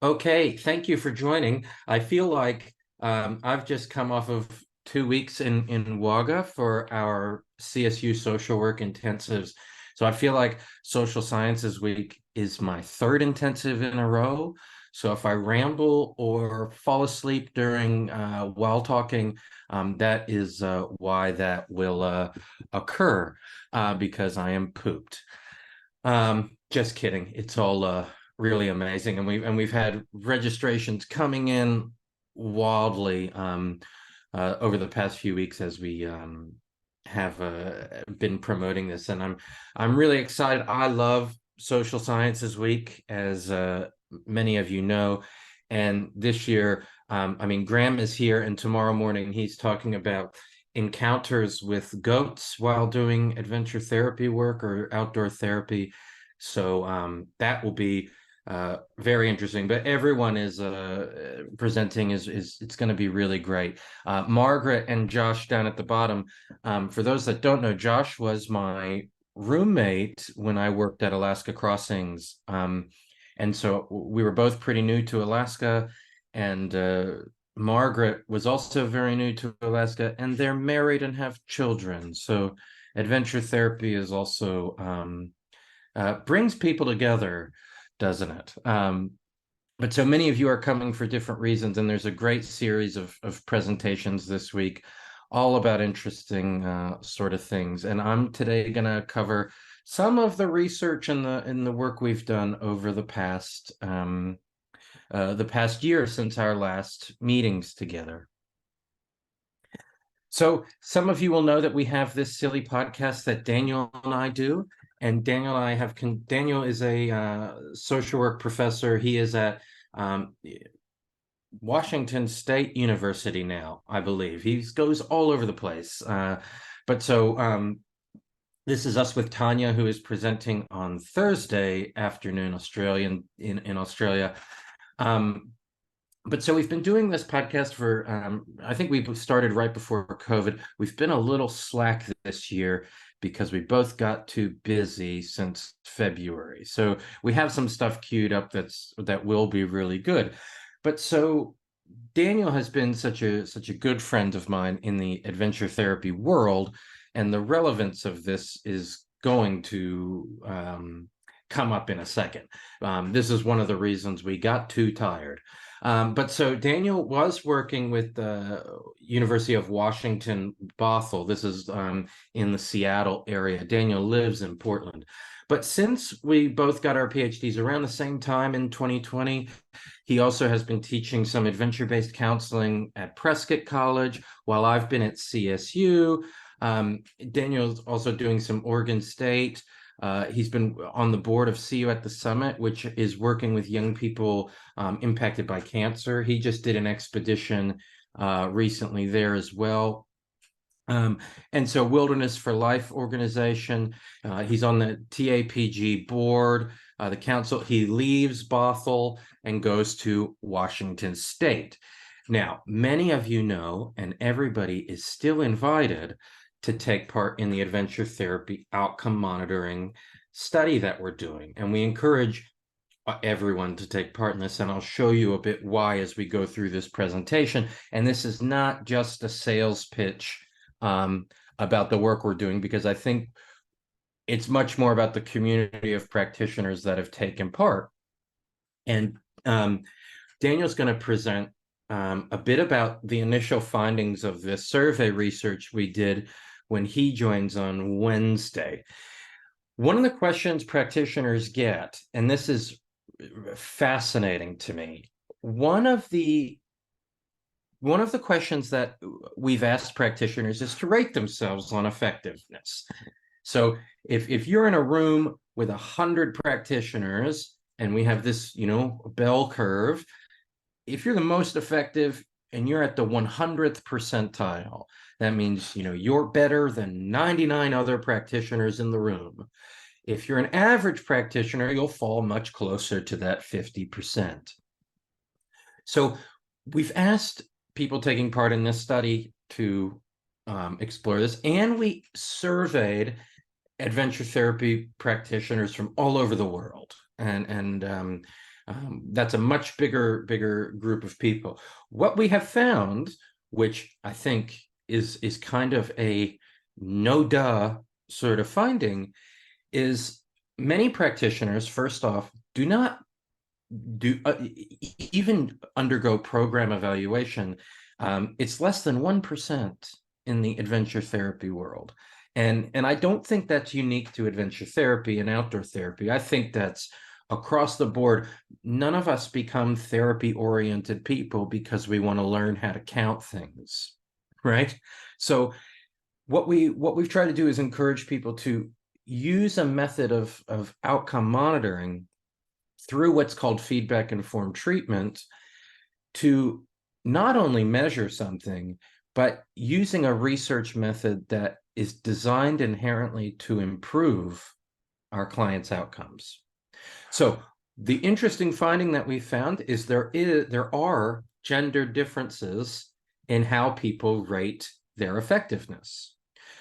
Okay, thank you for joining. I feel like I've just come off of 2 weeks in Wagga for our CSU social work intensives. So I feel like Social Sciences Week is my third intensive in a row. So if I ramble or fall asleep during while talking, that is why that will occur because I am pooped. Just kidding. It's all really amazing, and we've had registrations coming in wildly over the past few weeks as we have been promoting this, and I'm really excited. I love Social Sciences Week, as many of you know, and this year, I mean, Graham is here, and tomorrow morning he's talking about encounters with goats while doing adventure therapy work or outdoor therapy. So that will be very interesting. But everyone is presenting is it's going to be really great. Margaret and Josh down at the bottom. For those that don't know, Josh was my roommate when I worked at Alaska Crossings. And so we were both pretty new to Alaska, and Margaret was also very new to Alaska, and they're married and have children. So adventure therapy is also brings people together, doesn't it? But so many of you are coming for different reasons, and there's a great series of presentations this week, all about interesting sort of things. And I'm today going to cover some of the research and the work we've done over the past year since our last meetings together. So some of you will know that we have this silly podcast that Daniel and I do. And Daniel is a social work professor. He is at Washington State University now, I believe. He goes all over the place. This is us with Tanya, who is presenting on Thursday afternoon, in Australia. But so we've been doing this podcast for, I think we started right before COVID. We've been a little slack this year because we both got too busy since February. So we have some stuff queued up that will be really good. But so Daniel has been such a good friend of mine in the adventure therapy world, and the relevance of this is going to come up in a second. This is one of the reasons we got too tired. But so Daniel was working with the University of Washington, Bothell. This is in the Seattle area. Daniel lives in Portland. But since we both got our PhDs around the same time in 2020, he also has been teaching some adventure-based counseling at Prescott College while I've been at CSU. Daniel's also doing some Oregon State. He's been on the board of See You at the Summit, which is working with young people impacted by cancer. He just did an expedition recently there as well. And so Wilderness for Life organization, he's on the TAPG board, the council. He leaves Bothell and goes to Washington State. Now, many of you know, and everybody is still invited to take part in the adventure therapy outcome monitoring study that we're doing. And we encourage everyone to take part in this. And I'll show you a bit why as we go through this presentation. And this is not just a sales pitch about the work we're doing, because I think it's much more about the community of practitioners that have taken part. And Daniel's going to present a bit about the initial findings of this survey research we did when he joins on Wednesday. One of the questions practitioners get, and this is fascinating to me, one of the questions that we've asked practitioners is to rate themselves on effectiveness. So if you're in a room with 100 practitioners and we have this, bell curve, if you're the most effective and you're at the 100th percentile, that means, you're better than 99 other practitioners in the room. If you're an average practitioner, you'll fall much closer to that 50%. So we've asked people taking part in this study to explore this, and we surveyed adventure therapy practitioners from all over the world. And That's a much bigger group of people. What we have found, which I think is kind of a no-duh sort of finding, is many practitioners, first off, do not even undergo program evaluation. It's less than 1% in the adventure therapy world. And I don't think that's unique to adventure therapy and outdoor therapy. I think that's across the board. None of us become therapy-oriented people because we want to learn how to count things, right? So what we've tried to do is encourage people to use a method of outcome monitoring through what's called feedback-informed treatment to not only measure something, but using a research method that is designed inherently to improve our clients' outcomes. So the interesting finding that we found is there are gender differences in how people rate their effectiveness.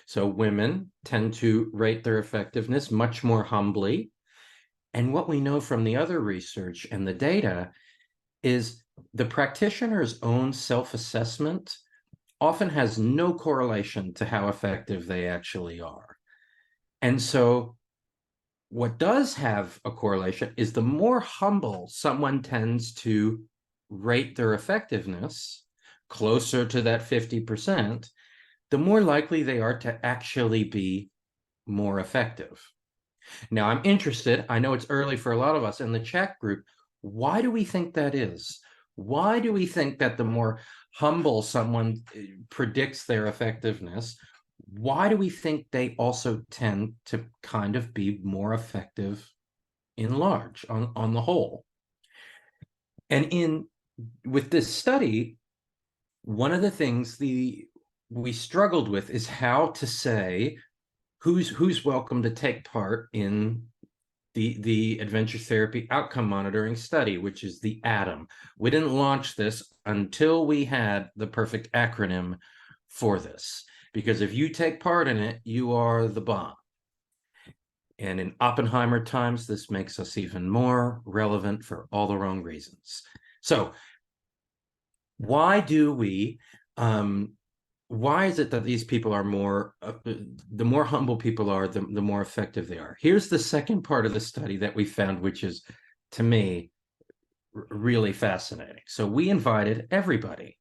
So women tend to rate their effectiveness much more humbly. And what we know from the other research and the data is the practitioner's own self-assessment often has no correlation to how effective they actually are. And so what does have a correlation is the more humble someone tends to rate their effectiveness, closer to that 50%, the more likely they are to actually be more effective. Now, I'm interested, I know it's early for a lot of us in the chat group, why do we think that is? Why do we think that the more humble someone predicts their effectiveness, why do we think they also tend to kind of be more effective in large, on the whole? And with this study, one of the things we struggled with is how to say who's welcome to take part in the adventure therapy outcome monitoring study, which is the ATOM. We didn't launch this until we had the perfect acronym for this, because if you take part in it, you are the bomb. And in Oppenheimer times, this makes us even more relevant for all the wrong reasons. So why do we why is it that these people are more, the more humble people are, the more effective they are? Here's the second part of the study that we found, which is, to me, really fascinating. So we invited everybody.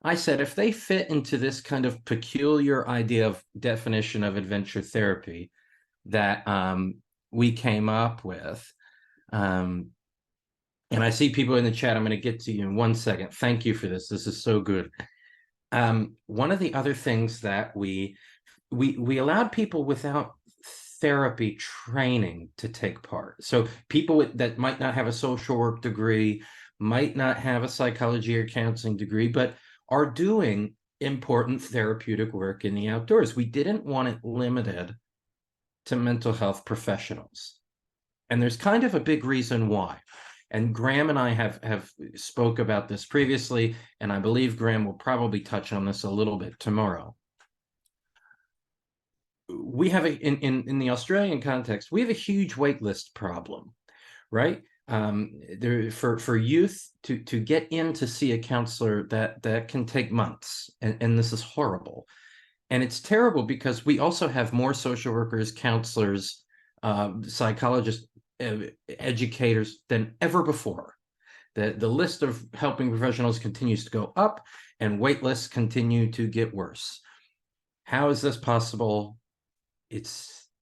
I said, if they fit into this kind of peculiar idea of definition of adventure therapy that we came up with, and I see people in the chat, I'm going to get to you in 1 second. Thank you for this. This is so good. One of the other things that we allowed people without therapy training to take part. So people that might not have a social work degree, might not have a psychology or counseling degree, but are doing important therapeutic work in the outdoors. We didn't want it limited to mental health professionals. And there's kind of a big reason why. And Graham and I have spoke about this previously, and I believe Graham will probably touch on this a little bit tomorrow. We have in the Australian context, we have a huge waitlist problem, right? For youth to get in to see a counselor, that can take months, and this is horrible. And it's terrible because we also have more social workers, counselors, psychologists, educators than ever before. The list of helping professionals continues to go up, and wait lists continue to get worse. How is this possible?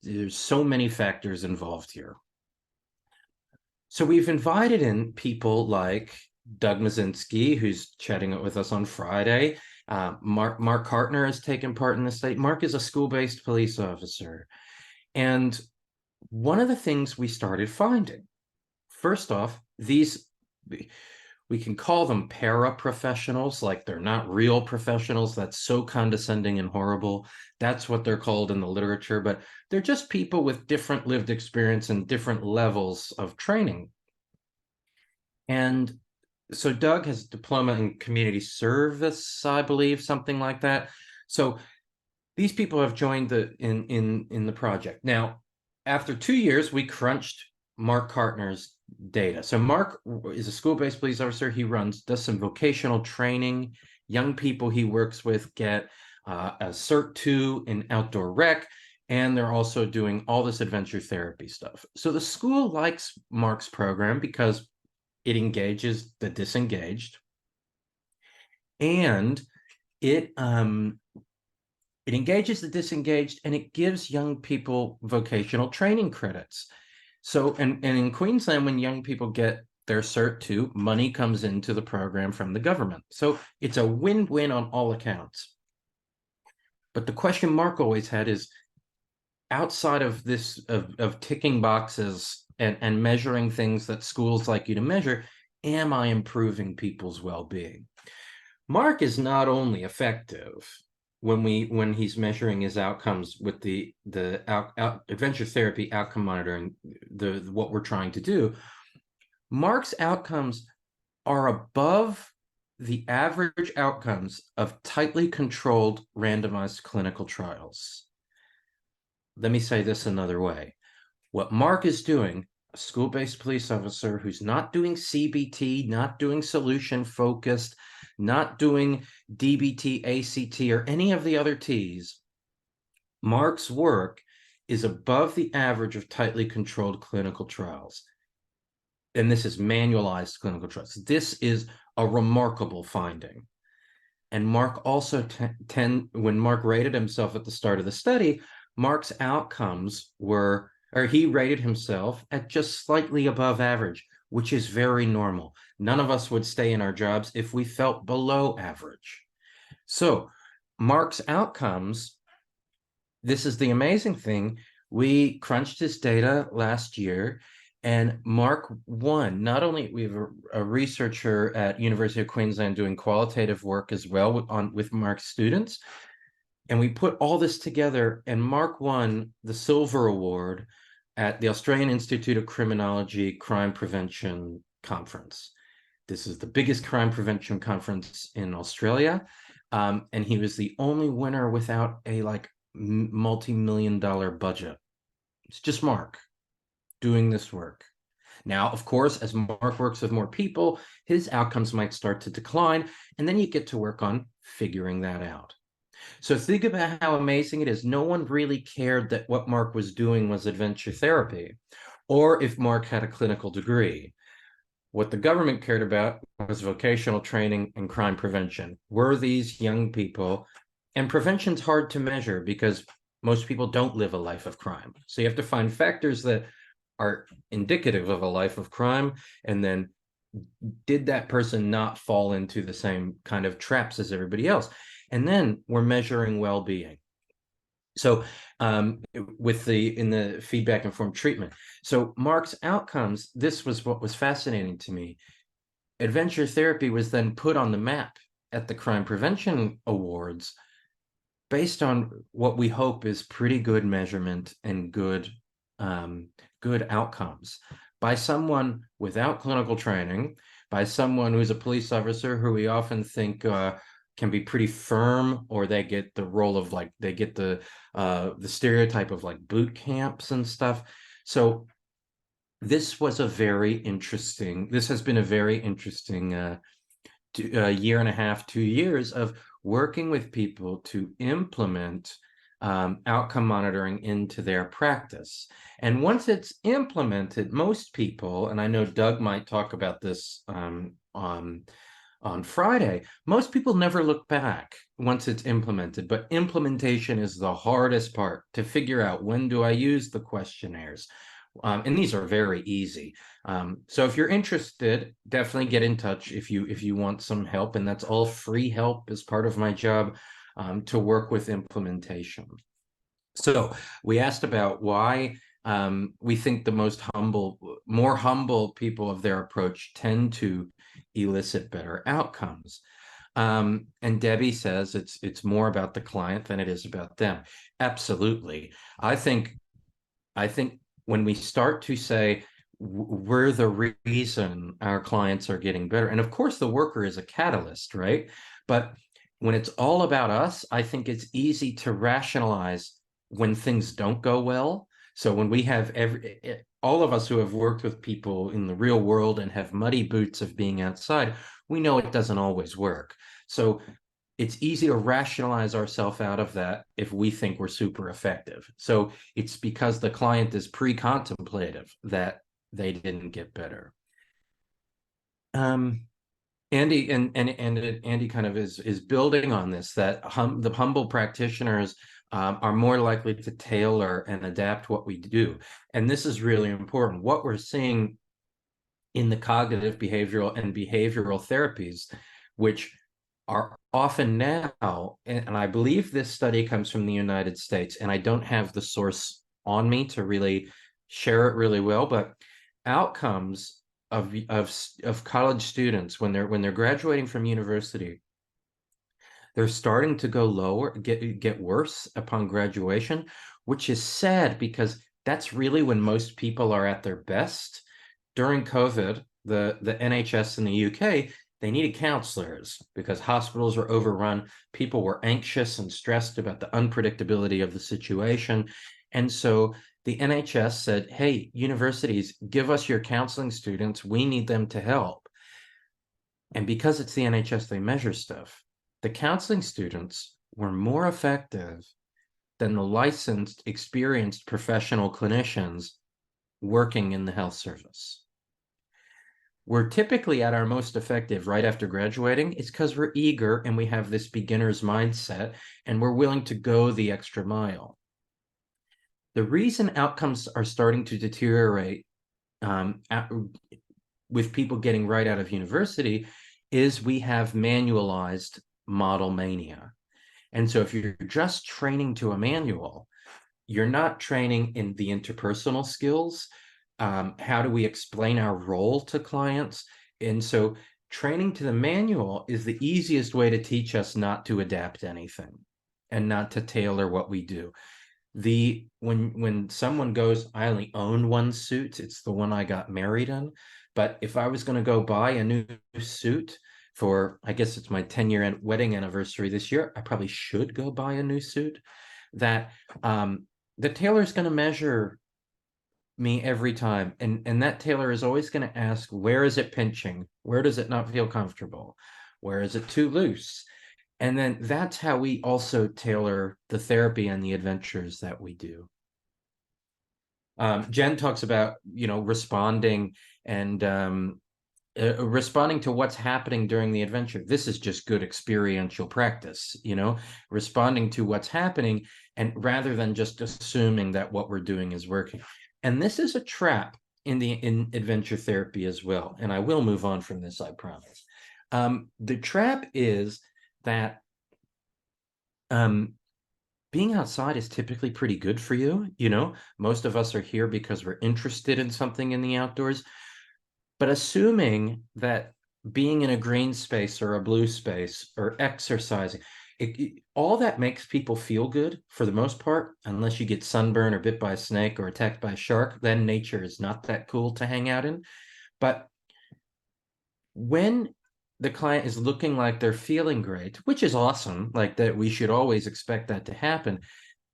There's so many factors involved here. So we've invited in people like Doug Mazinski, who's chatting with us on Friday. Mark Hartner has taken part in this study. Mark is a school-based police officer. And one of the things we started finding, first off, we can call them paraprofessionals, like they're not real professionals. That's so condescending and horrible. That's what they're called in the literature, but they're just people with different lived experience and different levels of training. And so Doug has a diploma in community service, I believe, something like that. So these people have joined in the project. Now, after 2 years, we crunched Mark Cartner's data. So Mark is a school-based police officer. He does some vocational training. Young people he works with get a Cert 2 in outdoor rec, and they're also doing all this adventure therapy stuff. So the school likes Mark's program because it engages the disengaged, and it engages the disengaged, and it gives young people vocational training credits. So, and in Queensland, when young people get their Cert 2, money comes into the program from the government. So it's a win-win on all accounts. But the question Mark always had is, outside of this, of ticking boxes and measuring things that schools like you to measure, am I improving people's well-being? Mark is not only effective when he's measuring his outcomes with the adventure therapy outcome monitoring, what we're trying to do, Mark's outcomes are above the average outcomes of tightly controlled randomized clinical trials. Let me say this another way. What Mark is doing, a school-based police officer who's not doing CBT, not doing solution-focused, not doing DBT, ACT, or any of the other T's, Mark's work is above the average of tightly controlled clinical trials. And this is manualized clinical trials. This is a remarkable finding. And Mark also, when Mark rated himself at the start of the study, Mark's outcomes were, or he rated himself at just slightly above average, which is very normal. None of us would stay in our jobs if we felt below average. So Mark's outcomes, this is the amazing thing. We crunched his data last year, and Mark won. Not only we have a researcher at University of Queensland doing qualitative work as well with Mark's students, and we put all this together, and Mark won the Silver Award at the Australian Institute of Criminology Crime Prevention Conference. This is the biggest crime prevention conference in Australia, and he was the only winner without a multi-million-dollar budget. It's just Mark doing this work. Now, of course, as Mark works with more people, his outcomes might start to decline, and then you get to work on figuring that out. So think about how amazing it is. No one really cared that what Mark was doing was adventure therapy, or if Mark had a clinical degree. What the government cared about was vocational training and crime prevention. Were these young people, and prevention's hard to measure because most people don't live a life of crime. So you have to find factors that are indicative of a life of crime, and then did that person not fall into the same kind of traps as everybody else? And then we're measuring well-being. So in the feedback informed treatment. So Mark's outcomes, this was what was fascinating to me. Adventure therapy was then put on the map at the Crime Prevention Awards based on what we hope is pretty good measurement and good outcomes by someone without clinical training, by someone who's a police officer who we often think can be pretty firm, or they get the role of they get the stereotype of boot camps and stuff. So this has been a very interesting year and a half, 2 years of working with people to implement outcome monitoring into their practice. And once it's implemented, most people, and I know Doug might talk about this on Friday, most people never look back once it's implemented, but implementation is the hardest part to figure out. When do I use the questionnaires? And these are very easy. So if you're interested, definitely get in touch if you want some help, and that's all free help as part of my job to work with implementation. So we asked about why we think the more humble people of their approach tend to elicit better outcomes. And Debbie says it's more about the client than it is about them. Absolutely. I think when we start to say we're the reason our clients are getting better, and of course the worker is a catalyst, right? But when it's all about us, I think it's easy to rationalize when things don't go well. So when we have all of us who have worked with people in the real world and have muddy boots of being outside, we know it doesn't always work. So it's easy to rationalize ourselves out of that if we think we're super effective. So it's because the client is pre-contemplative that they didn't get better. Andy Andy kind of is building on this, that the humble practitioners are more likely to tailor and adapt what we do. And this is really important. What we're seeing in the cognitive behavioral and behavioral therapies, which are often now, and I believe this study comes from the United States, and I don't have the source on me to really share it really well, but outcomes of college students when they're graduating from university, they're starting to go lower, get worse upon graduation, which is sad because that's really when most people are at their best. During COVID, the NHS in the UK, they needed counselors because hospitals were overrun. People were anxious and stressed about the unpredictability of the situation. And so the NHS said, hey, universities, give us your counseling students. We need them to help. And because it's the NHS, they measure stuff. The counseling students were more effective than the licensed, experienced professional clinicians working in the health service. We're typically at our most effective right after graduating. It's because we're eager and we have this beginner's mindset and we're willing to go the extra mile. The reason outcomes are starting to deteriorate with people getting right out of university is we have manualized model mania. And so if you're just training to a manual, you're not training in the interpersonal skills. How do we explain our role to clients? And so training to the manual is the easiest way to teach us not to adapt anything and not to tailor what we do. When someone goes, I only own one suit, it's the one I got married in. But if I was going to go buy a new suit for, I guess it's my 10-year wedding anniversary this year, I probably should go buy a new suit. That the tailor is going to measure me every time, and that tailor is always going to ask, where is it pinching? Where does it not feel comfortable? Where is it too loose? And then that's how we also tailor the therapy and the adventures that we do. Jen talks about, responding and responding to what's happening during the adventure. This is just good experiential practice, responding to what's happening, and rather than just assuming that what we're doing is working. And this is a trap in adventure therapy as well. And I will move on from this, I promise. The trap is that being outside is typically pretty good for you. Most of us are here because we're interested in something in the outdoors. But assuming that being in a green space or a blue space or exercising, all that makes people feel good for the most part, unless you get sunburned or bit by a snake or attacked by a shark, then nature is not that cool to hang out in. But when the client is looking like they're feeling great, which is awesome, like that, we should always expect that to happen.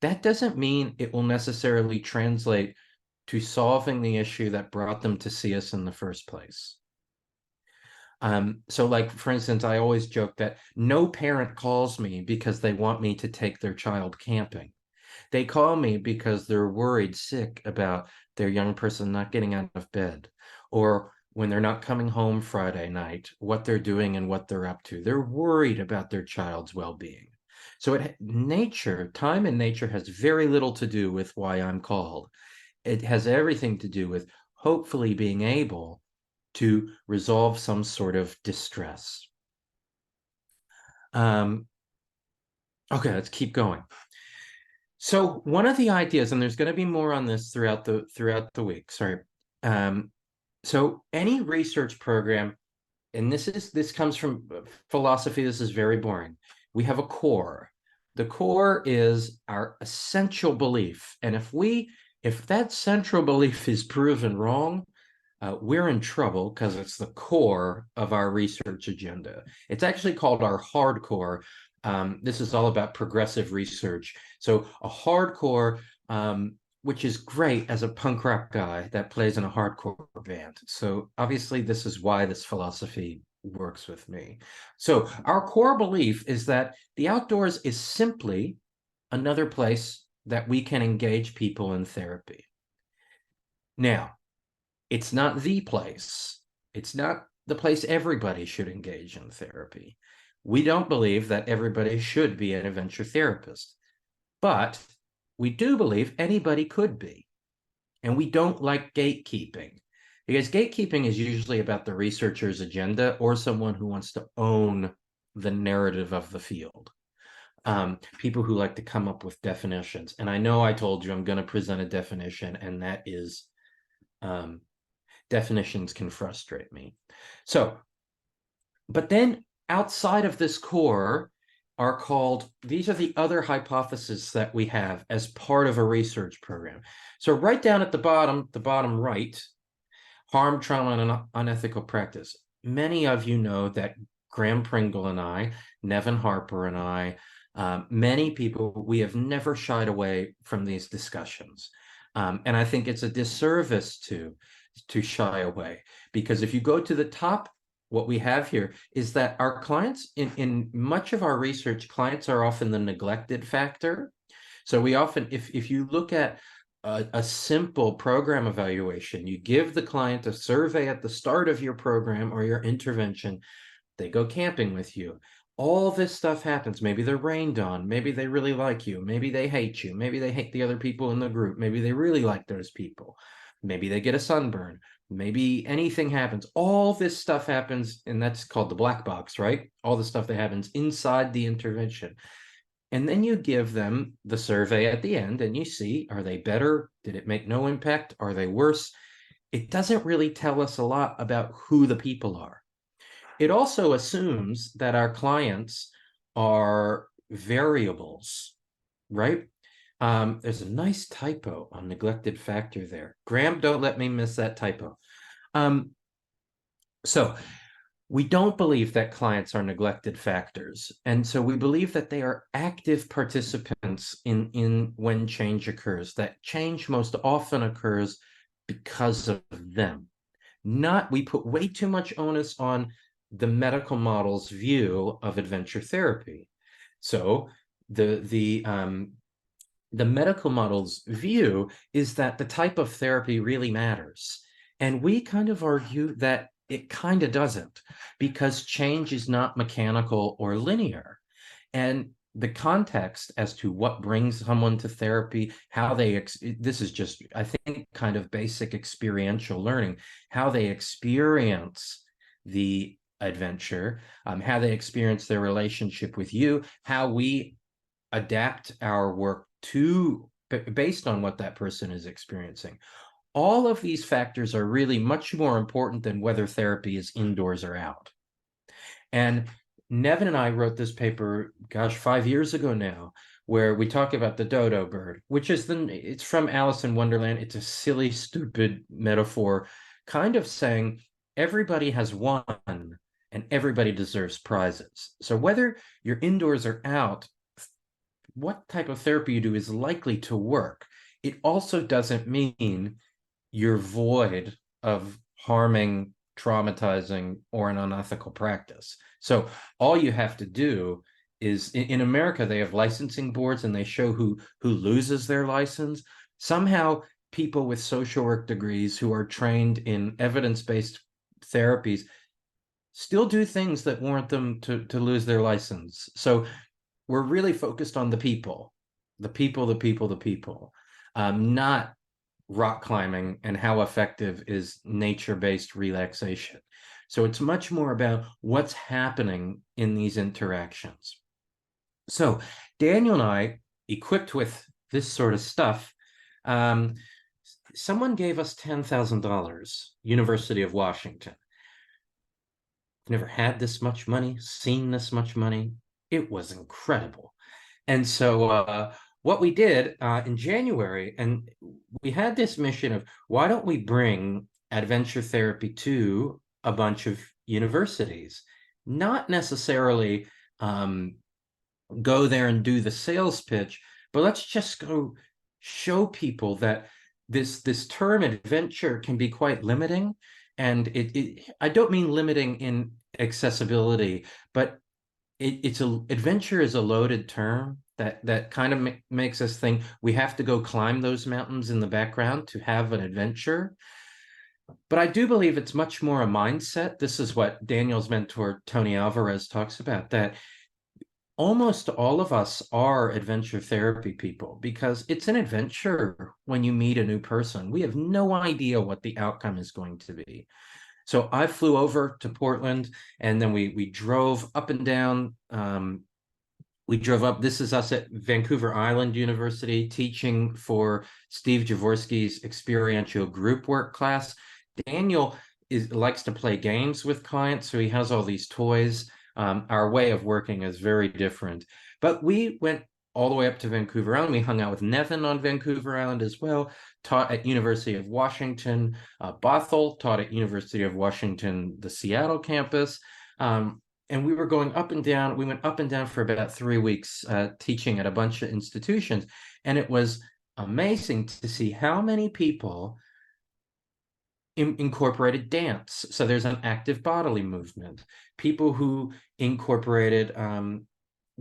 That doesn't mean it will necessarily translate to solving the issue that brought them to see us in the first place. So like, for instance, I always joke that no parent calls me because they want me to take their child camping. They call me because they're worried sick about their young person not getting out of bed, or when they're not coming home Friday night, what they're doing and what they're up to. They're worried about their child's well-being. So time in nature has very little to do with why I'm called. It has everything to do with hopefully being able to resolve some sort of distress. Okay, let's keep going. So one of the ideas, and there's going to be more on this throughout the week. Sorry. So any research program, and this comes from philosophy. This is very boring. We have a core. The core is our essential belief, and if that central belief is proven wrong, we're in trouble because it's the core of our research agenda. It's actually called our hardcore. This is all about progressive research. So a hardcore which is great as a punk rock guy that plays in a hardcore band. So obviously this is why this philosophy works with me. So our core belief is that the outdoors is simply another place that we can engage people in therapy. Now, it's not the place. It's not the place everybody should engage in therapy. We don't believe that everybody should be an adventure therapist, but we do believe anybody could be. And we don't like gatekeeping, because gatekeeping is usually about the researcher's agenda or someone who wants to own the narrative of the field. People who like to come up with definitions. And I know I told you I'm going to present a definition, and that is definitions can frustrate me. So, but then outside of this core are called, these are the other hypotheses that we have as part of a research program. So right down at the bottom right, harm, trauma, and unethical practice. Many of you know that Graham Pringle and I, Nevin Harper and I, many people, we have never shied away from these discussions. And I think it's a disservice to shy away, because if you go to the top, what we have here is that our clients, in much of our research, clients are often the neglected factor. So we often, if you look at a simple program evaluation, you give the client a survey at the start of your program or your intervention, they go camping with you. All this stuff happens. Maybe they're rained on. Maybe they really like you. Maybe they hate you. Maybe they hate the other people in the group. Maybe they really like those people. Maybe they get a sunburn. Maybe anything happens. All this stuff happens, and that's called the black box, right? All the stuff that happens inside the intervention. And then you give them the survey at the end, and you see, are they better? Did it make no impact? Are they worse? It doesn't really tell us a lot about who the people are. It also assumes that our clients are variables, right? There's a nice typo on neglected factor there. Graham, don't let me miss that typo. So we don't believe that clients are neglected factors. And so we believe that they are active participants in when change occurs. That change most often occurs because of them. We put way too much onus on the medical model's view of adventure therapy. So the medical model's view is that the type of therapy really matters. And we kind of argue that it kind of doesn't, because change is not mechanical or linear. And the context as to what brings someone to therapy, how this is just, I think, kind of basic experiential learning, how they experience the adventure, how they experience their relationship with you, how we adapt our work based on what that person is experiencing. All of these factors are really much more important than whether therapy is indoors or out. And Nevin and I wrote this paper, gosh, 5 years ago now, where we talk about the dodo bird, which is it's from Alice in Wonderland. It's a silly, stupid metaphor, kind of saying everybody has won and everybody deserves prizes. So whether you're indoors or out, what type of therapy you do is likely to work. It also doesn't mean you're void of harming, traumatizing, or an unethical practice. So all you have to do is, in America, they have licensing boards and they show who loses their license. Somehow people with social work degrees who are trained in evidence-based therapies still do things that warrant them to lose their license. So we're really focused on the people, not rock climbing and how effective is nature-based relaxation. So it's much more about what's happening in these interactions. So Daniel and I, equipped with this sort of stuff, someone gave us $10,000, University of Washington. I've never had this much money, seen this much money. It was incredible. And so what we did in January, and we had this mission of, why don't we bring adventure therapy to a bunch of universities? Not necessarily go there and do the sales pitch, but let's just go show people that this term adventure can be quite limiting. And I don't mean limiting in accessibility, but adventure is a loaded term that kind of makes us think we have to go climb those mountains in the background to have an adventure. But I do believe it's much more a mindset. This is what Daniel's mentor, Tony Alvarez, talks about, that almost all of us are adventure therapy people, because it's an adventure when you meet a new person. We have no idea what the outcome is going to be. So I flew over to Portland, and then we drove up and down. We drove up. This is us at Vancouver Island University teaching for Steve Jaworski's experiential group work class. Daniel likes to play games with clients, so he has all these toys. Our way of working is very different. But we went all the way up to Vancouver Island. We hung out with Nevin on Vancouver Island as well, taught at University of Washington. Bothell taught at University of Washington, the Seattle campus. And we were going up and down. We went up and down for about 3 weeks, teaching at a bunch of institutions. And it was amazing to see how many people incorporated dance. So there's an active bodily movement. People who incorporated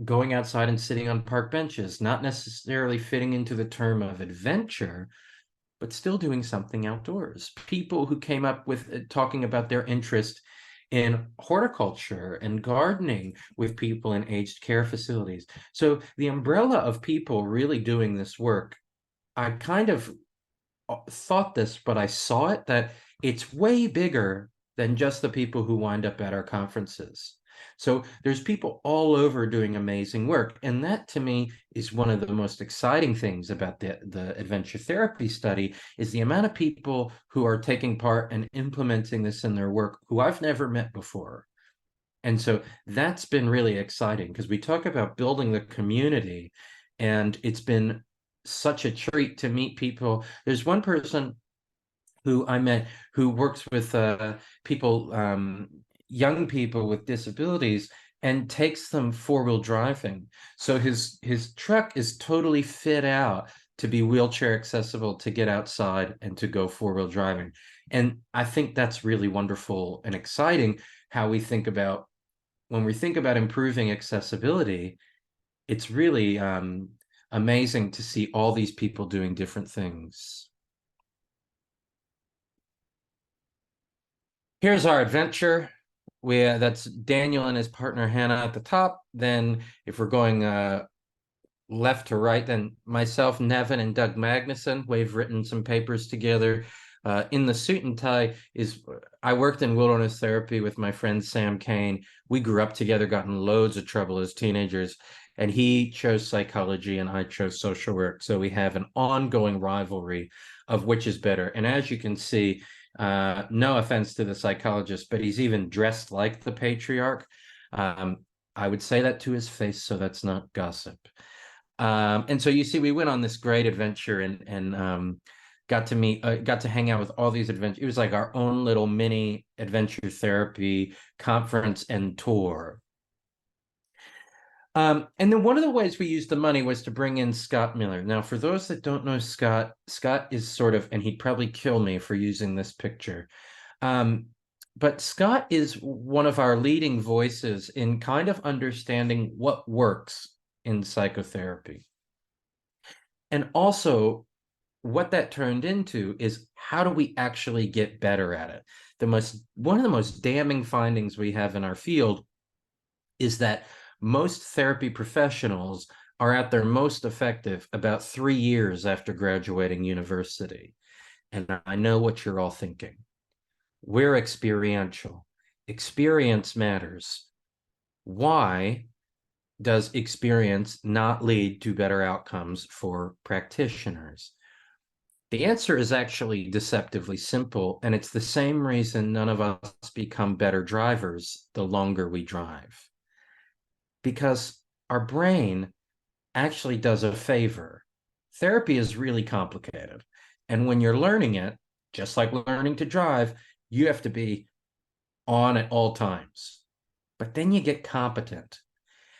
going outside and sitting on park benches, not necessarily fitting into the term of adventure, but still doing something outdoors. People who came up with talking about their interest in horticulture and gardening with people in aged care facilities. So the umbrella of people really doing this work, I kind of thought this, but I saw it, that it's way bigger than just the people who wind up at our conferences. So there's people all over doing amazing work. And that, to me, is one of the most exciting things about the adventure therapy study, is the amount of people who are taking part and implementing this in their work who I've never met before. And so that's been really exciting, because we talk about building the community, and it's been such a treat to meet people. There's one person who I met who works with people, young people with disabilities, and takes them four-wheel driving. So his truck is totally fit out to be wheelchair accessible, to get outside and to go four-wheel driving. And I think that's really wonderful and exciting, how we think about, when we think about improving accessibility, it's really amazing to see all these people doing different things. Here's our adventure. That's Daniel and his partner Hannah at the top. Then if we're going left to right, then myself, Nevin, and Doug Magnuson, we've written some papers together. In the suit and tie I worked in wilderness therapy with my friend Sam Kane. We grew up together, got in loads of trouble as teenagers, and he chose psychology and I chose social work. So we have an ongoing rivalry of which is better. And as you can see, no offense to the psychologist, but he's even dressed like the patriarch. I would say that to his face, so that's not gossip. And so you see, we went on this great adventure and got to hang out with all these adventures. It was like our own little mini adventure therapy conference and tour. And then one of the ways we used the money was to bring in Scott Miller. Now, for those that don't know Scott, Scott is sort of, and he'd probably kill me for using this picture, but Scott is one of our leading voices in kind of understanding what works in psychotherapy. And also, what that turned into is, how do we actually get better at it? One of the most damning findings we have in our field is that most therapy professionals are at their most effective about 3 years after graduating university. And I know what you're all thinking. We're experiential. Experience matters. Why does experience not lead to better outcomes for practitioners? The answer is actually deceptively simple, and it's the same reason none of us become better drivers the longer we drive. Because our brain actually does a favor. Therapy is really complicated. And when you're learning it, just like learning to drive, you have to be on at all times. But then you get competent.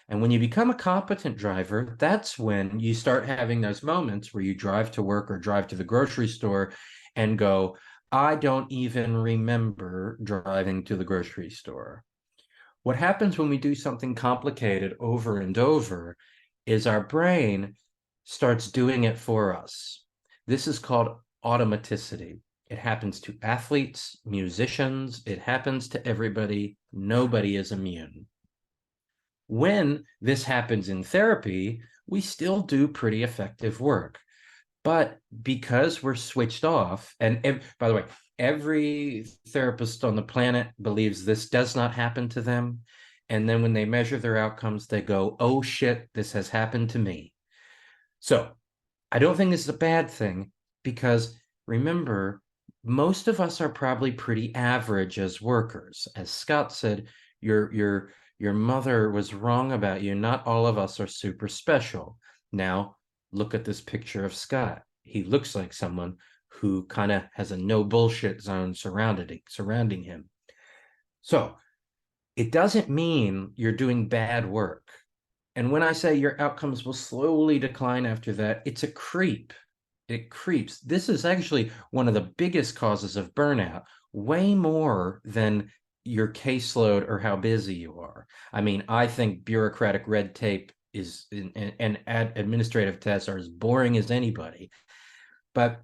And when you become a competent driver, that's when you start having those moments where you drive to work or drive to the grocery store and go, I don't even remember driving to the grocery store. What happens when we do something complicated over and over is our brain starts doing it for us. This is called automaticity. It happens to athletes, musicians, it happens to everybody. Nobody is immune. When this happens in therapy, we still do pretty effective work. But because we're switched off, and by the way, every therapist on the planet believes this does not happen to them. And then when they measure their outcomes, they go, oh shit, this has happened to me. So I don't think this is a bad thing, because remember, most of us are probably pretty average as workers. As Scott said, your mother was wrong about you. Not all of us are super special. Now, look at this picture of Scott. He looks like someone who kind of has a no bullshit zone surrounding him. So it doesn't mean you're doing bad work. And when I say your outcomes will slowly decline after that, it's a creep. It creeps. This is actually one of the biggest causes of burnout, way more than your caseload or how busy you are. I mean, I think bureaucratic red tape is and administrative tests are as boring as anybody. But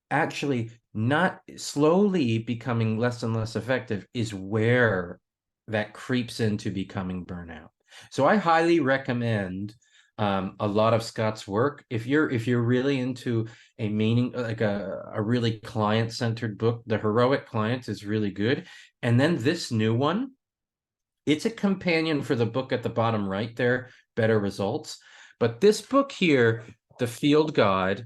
actually, not slowly becoming less and less effective is where that creeps into becoming burnout. So I highly recommend a lot of Scott's work. If you're really into a really client-centered book, The Heroic Client is really good. And then this new one, it's a companion for the book at the bottom right there, Better Results. But this book here, The Field Guide,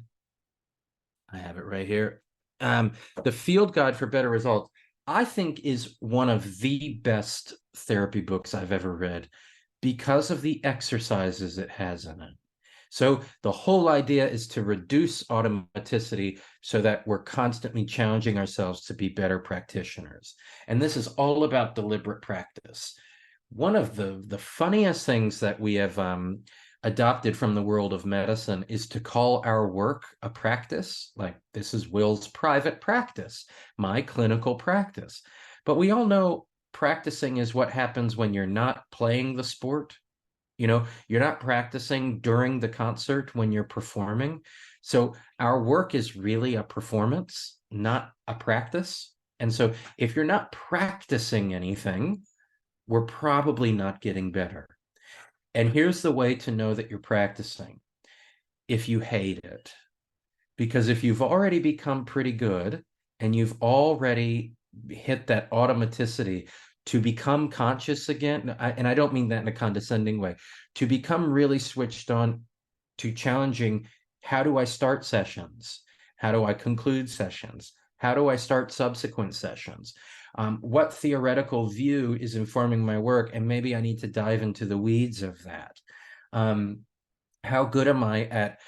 I have it right here. The Field Guide for Better Results, I think is one of the best therapy books I've ever read because of the exercises it has in it. So the whole idea is to reduce automaticity so that we're constantly challenging ourselves to be better practitioners. And this is all about deliberate practice. One of the funniest things that we have adopted from the world of medicine is to call our work a practice. Like, this is Will's private practice, my clinical practice. But we all know practicing is what happens when you're not playing the sport. You know, you're not practicing during the concert when you're performing. So our work is really a performance, not a practice. And so if you're not practicing anything, we're probably not getting better. And here's the way to know that you're practicing: if you hate it. Because if you've already become pretty good and you've already hit that automaticity to become conscious again, and I don't mean that in a condescending way, to become really switched on to challenging, how do I start sessions? How do I conclude sessions? How do I start subsequent sessions? What theoretical view is informing my work? And maybe I need to dive into the weeds of that. How good am I at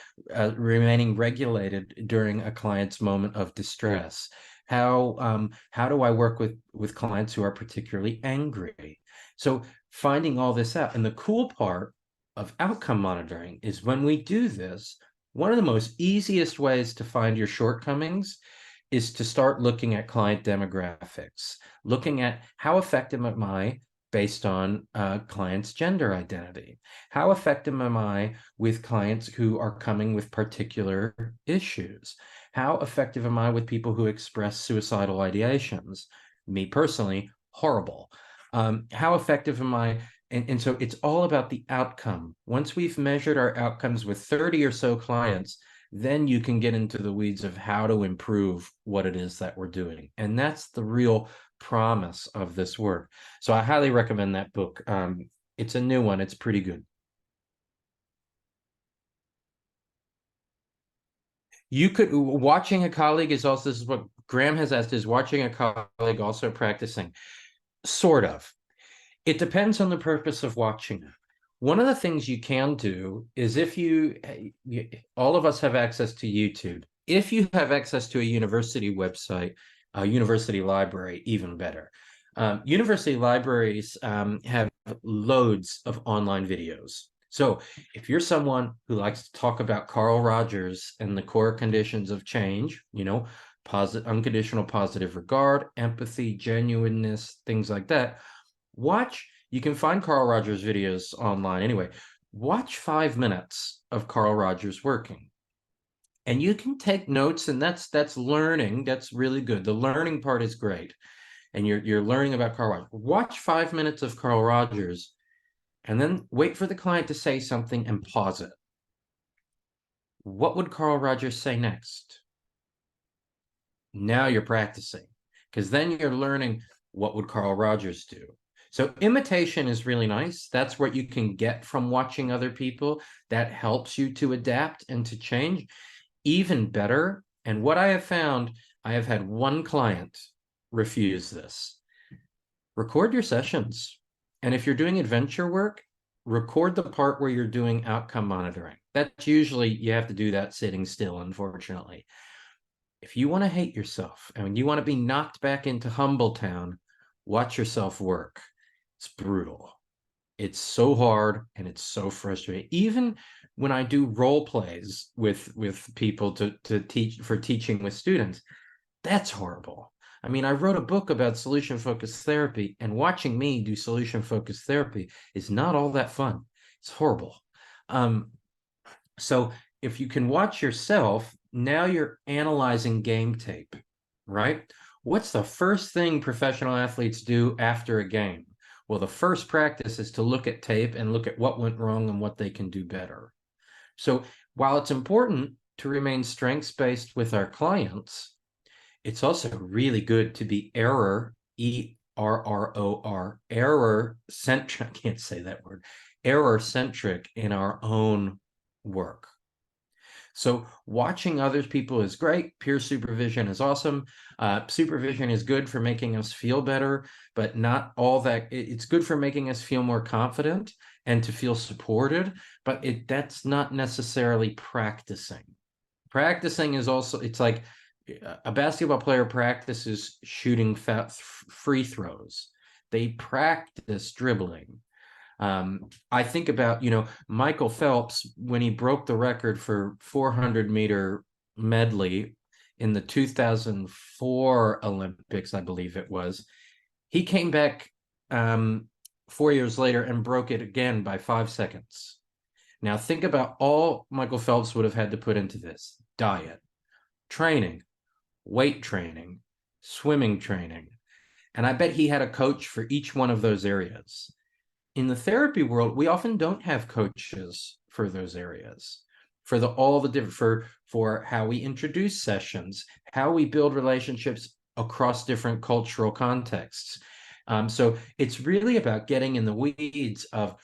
remaining regulated during a client's moment of distress? How do I work with clients who are particularly angry? So finding all this out. And the cool part of outcome monitoring is when we do this, one of the most easiest ways to find your shortcomings is to start looking at client demographics, looking at how effective am I based on clients' gender identity. How effective am I with clients who are coming with particular issues? How effective am I with people who express suicidal ideations? Me personally, horrible. How effective am I? And so it's all about the outcome. Once we've measured our outcomes with 30 or so clients, then you can get into the weeds of how to improve what it is that we're doing. And that's the real promise of this work. So I highly recommend that book. It's a new one. It's pretty good. You could, watching a colleague is also, this is what Graham has asked, is watching a colleague also practicing? Sort of. It depends on the purpose of watching it. One of the things you can do is, if all of us have access to YouTube. If you have access to a university website, a university library, even better. University libraries have loads of online videos. So if you're someone who likes to talk about Carl Rogers and the core conditions of change, positive, unconditional positive regard, empathy, genuineness, things like that, you can find Carl Rogers videos online anyway. Watch 5 minutes of Carl Rogers working. And you can take notes, and that's learning. That's really good. The learning part is great. And you're learning about Carl Rogers. Watch 5 minutes of Carl Rogers, and then wait for the client to say something and pause it. What would Carl Rogers say next? Now you're practicing, because then you're learning, what would Carl Rogers do? So imitation is really nice. That's what you can get from watching other people. That helps you to adapt and to change. Even better, and what I have found, I have had one client refuse this. Record your sessions. And if you're doing adventure work, record the part where you're doing outcome monitoring. That's usually, you have to do that sitting still, unfortunately. If you want to hate yourself and you want to be knocked back into Humbletown, watch yourself work. It's brutal. It's so hard and it's so frustrating. Even when I do role plays with people to teach, for teaching with students, that's horrible. I mean, I wrote a book about solution-focused therapy, and watching me do solution-focused therapy is not all that fun. It's horrible. So if you can watch yourself, now you're analyzing game tape, right? What's the first thing professional athletes do after a game? Well, the first practice is to look at tape and look at what went wrong and what they can do better. So while it's important to remain strengths-based with our clients, it's also really good to be error-centric, I can't say that word, error-centric in our own work. So watching other people is great. Peer supervision is awesome. Supervision is good for making us feel better, but not all that. It's good for making us feel more confident and to feel supported, but that's not necessarily practicing. Practicing is also, it's like a basketball player practices shooting free throws. They practice dribbling. I think about, Michael Phelps, when he broke the record for 400-meter medley in the 2004 Olympics, I believe it was, he came back 4 years later and broke it again by 5 seconds. Now think about all Michael Phelps would have had to put into this: diet, training, weight training, swimming training. And I bet he had a coach for each one of those areas. In the therapy world, we often don't have coaches for those areas, for all the different, for how we introduce sessions, how we build relationships across different cultural contexts. So it's really about getting in the weeds of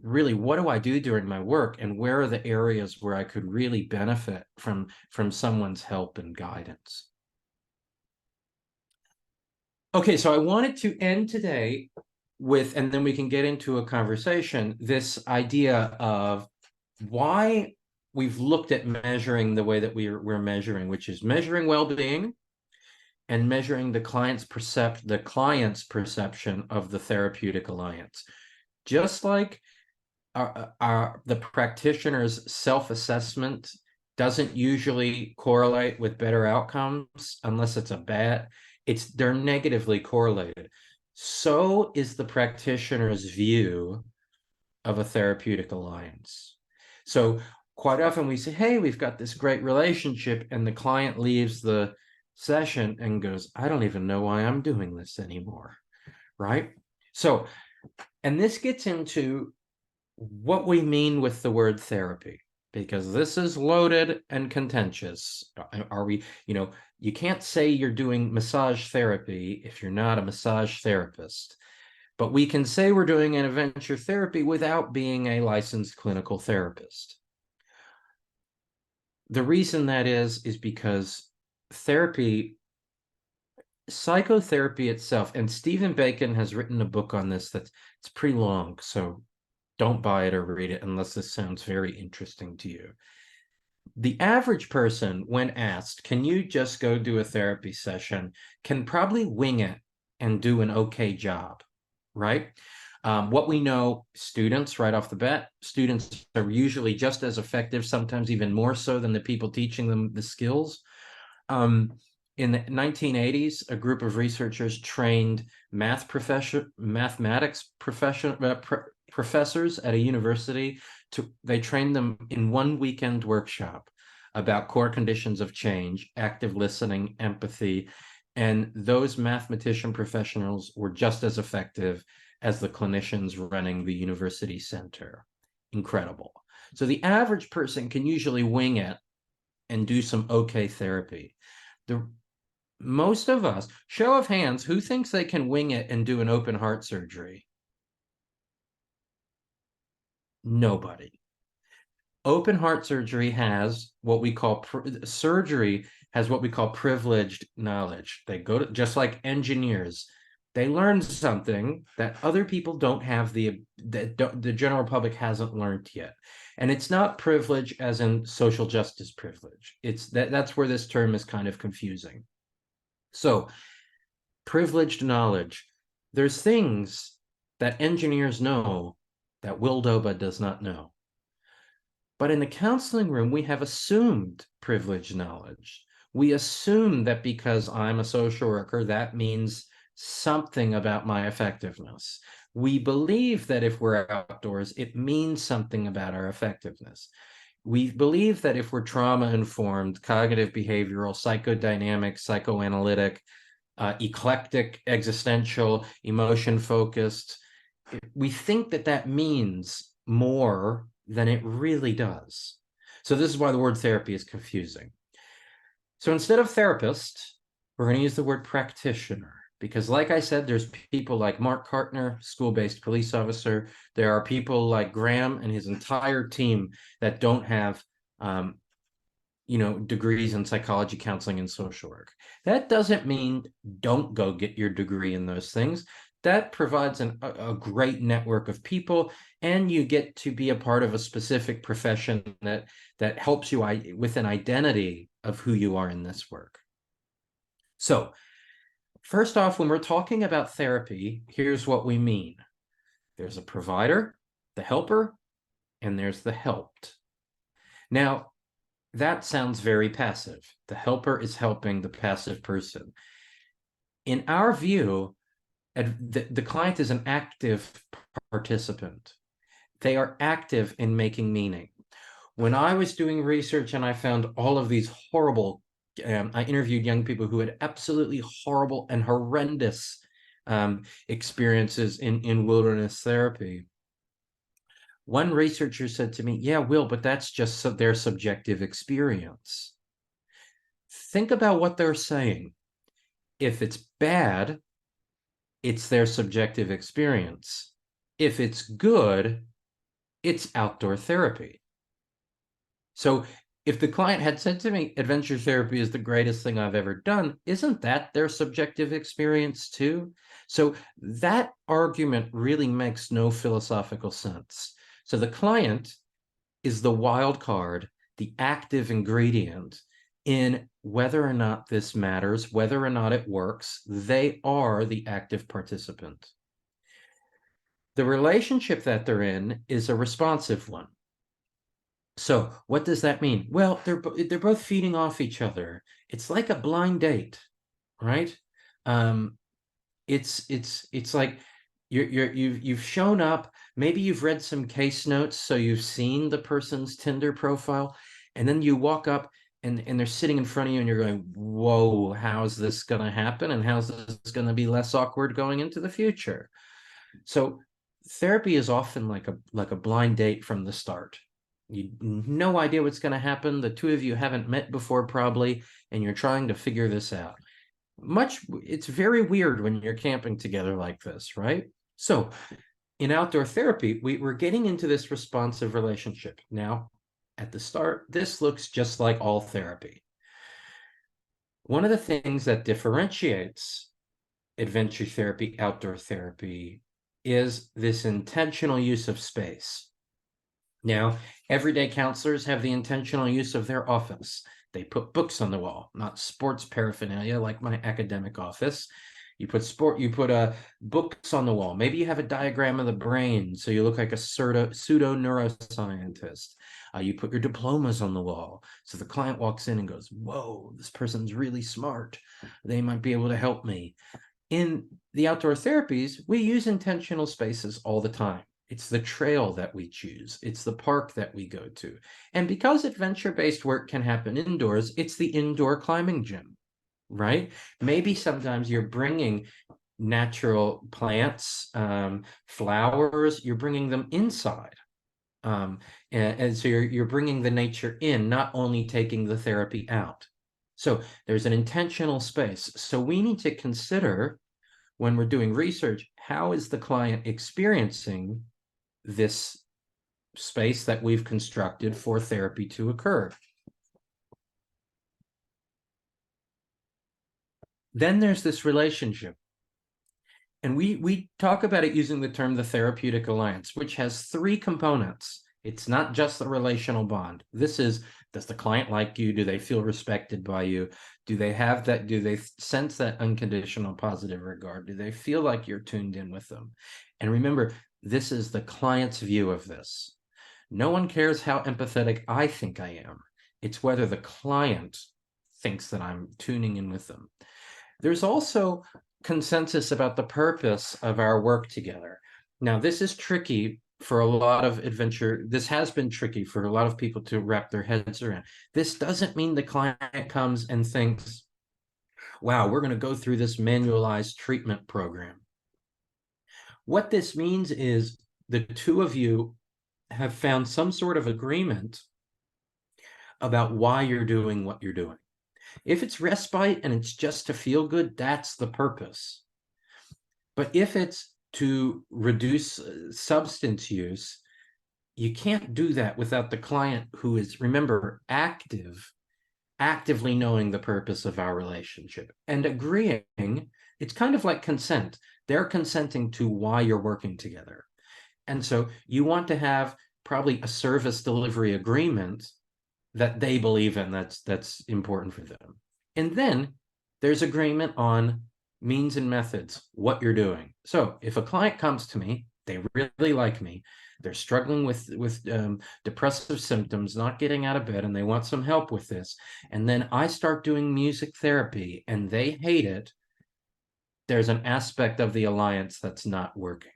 really, what do I do during my work, and where are the areas where I could really benefit from someone's help and guidance. Okay, so I wanted to end today with, and then we can get into a conversation, this idea of why we've looked at measuring the way that we're measuring, which is measuring well-being and measuring the client's perception of the therapeutic alliance. Just like the practitioner's self-assessment doesn't usually correlate with better outcomes unless it's they're negatively correlated. So is the practitioner's view of a therapeutic alliance. So quite often we say, hey, we've got this great relationship, and the client leaves the session and goes, I don't even know why I'm doing this anymore, right? So, and this gets into what we mean with the word therapy, because this is loaded and contentious. Are we, you can't say you're doing massage therapy if you're not a massage therapist, but we can say we're doing an adventure therapy without being a licensed clinical therapist. The reason that is because psychotherapy itself, and Stephen Bacon has written a book on this it's pretty long, so don't buy it or read it unless this sounds very interesting to you. The average person, when asked, can you just go do a therapy session, can probably wing it and do an okay job, right? What we know, students, right off the bat, students are usually just as effective, sometimes even more so than the people teaching them the skills. In the 1980s, a group of researchers trained mathematics professors at a university. They trained them in one weekend workshop about core conditions of change, active listening, empathy, and those mathematician professionals were just as effective as the clinicians running the university center. Incredible. So the average person can usually wing it and do some okay therapy. Most of us, show of hands, who thinks they can wing it and do an open heart surgery? Nobody. Open heart surgery has what we call surgery has what we call privileged knowledge. They go to, just like engineers, they learn something that other people don't have, the general public hasn't learned yet. And it's not privilege as in social justice privilege. It's that's where this term is kind of confusing. So privileged knowledge, there's things that engineers know that Will Dobud does not know. But in the counseling room, we have assumed privileged knowledge. We assume that because I'm a social worker, that means something about my effectiveness. We believe that if we're outdoors, it means something about our effectiveness. We believe that if we're trauma-informed, cognitive behavioral, psychodynamic, psychoanalytic, eclectic, existential, emotion-focused, we think that that means more than it really does. So this is why the word therapy is confusing. So instead of therapist, we're going to use the word practitioner, because like I said, there's people like Mark Cartner, school-based police officer. There are people like Graham and his entire team that don't have degrees in psychology, counseling, and social work. That doesn't mean don't go get your degree in those things. That provides a great network of people, and you get to be a part of a specific profession that helps you with an identity of who you are in this work. So first off, when we're talking about therapy, here's what we mean. There's a provider, the helper, and there's the helped. Now, that sounds very passive. The helper is helping the passive person. In our view, the client is an active participant. They are active in making meaning. When I was doing research and I found all of these horrible, I interviewed young people who had absolutely horrible and horrendous experiences in wilderness therapy. One researcher said to me, yeah, Will, but that's just their subjective experience. Think about what they're saying. If it's bad, it's their subjective experience. If it's good, it's outdoor therapy. So if the client had said to me, adventure therapy is the greatest thing I've ever done, isn't that their subjective experience too? So that argument really makes no philosophical sense. So the client is the wild card, the active ingredient in whether or not this matters, whether or not it works. They are the active participant. The relationship that they're in is a responsive one. So what does that mean? Well, they're both feeding off each other. It's like a blind date, right? It's like you've shown up. Maybe you've read some case notes, so you've seen the person's Tinder profile, and then you walk up and they're sitting in front of you, and you're going, "Whoa, how's this going to happen? And how's this going to be less awkward going into the future?" So therapy is often like a blind date from the start. You no idea what's going to happen. The two of you haven't met before probably, and you're trying to figure this out. It's very weird when you're camping together like this, right? So in outdoor therapy, we're getting into this responsive relationship. Now, at the start, this looks just like all therapy. One of the things that differentiates adventure therapy, outdoor therapy, is this intentional use of space. Now, everyday counselors have the intentional use of their office. They put books on the wall, not sports paraphernalia like my academic office. You put books on the wall. Maybe you have a diagram of the brain, so you look like a pseudo neuroscientist. You put your diplomas on the wall, so the client walks in and goes, "Whoa, this person's really smart. They might be able to help me." In the outdoor therapies, we use intentional spaces all the time. It's the trail that we choose. It's the park that we go to. And because adventure-based work can happen indoors, it's the indoor climbing gym, right? Maybe sometimes you're bringing natural plants, flowers, you're bringing them inside. And so you're bringing the nature in, not only taking the therapy out. So there's an intentional space. So we need to consider, when we're doing research, how is the client experiencing this space that we've constructed for therapy to occur? Then there's this relationship. And we talk about it using the term the therapeutic alliance, which has three components. It's not just the relational bond. This is, does the client like you? Do they feel respected by you? Do they have that? Do they sense that unconditional positive regard? Do they feel like you're tuned in with them? And remember, this is the client's view of this. No one cares how empathetic I think I am. It's whether the client thinks that I'm tuning in with them. There's also consensus about the purpose of our work together. Now, this is tricky for a lot of adventure. This has been tricky for a lot of people to wrap their heads around. This doesn't mean the client comes and thinks, wow, we're going to go through this manualized treatment program. What this means is the two of you have found some sort of agreement about why you're doing what you're doing. If it's respite and it's just to feel good, that's the purpose. But if it's to reduce substance use, you can't do that without the client who is, remember, actively knowing the purpose of our relationship and agreeing. It's kind of like consent. They're consenting to why you're working together. And so you want to have probably a service delivery agreement that they believe in, that's important for them. And then there's agreement on means and methods, what you're doing. So if a client comes to me, they really like me, they're struggling with depressive symptoms, not getting out of bed, and they want some help with this, and then I start doing music therapy and they hate it, there's an aspect of the alliance that's not working.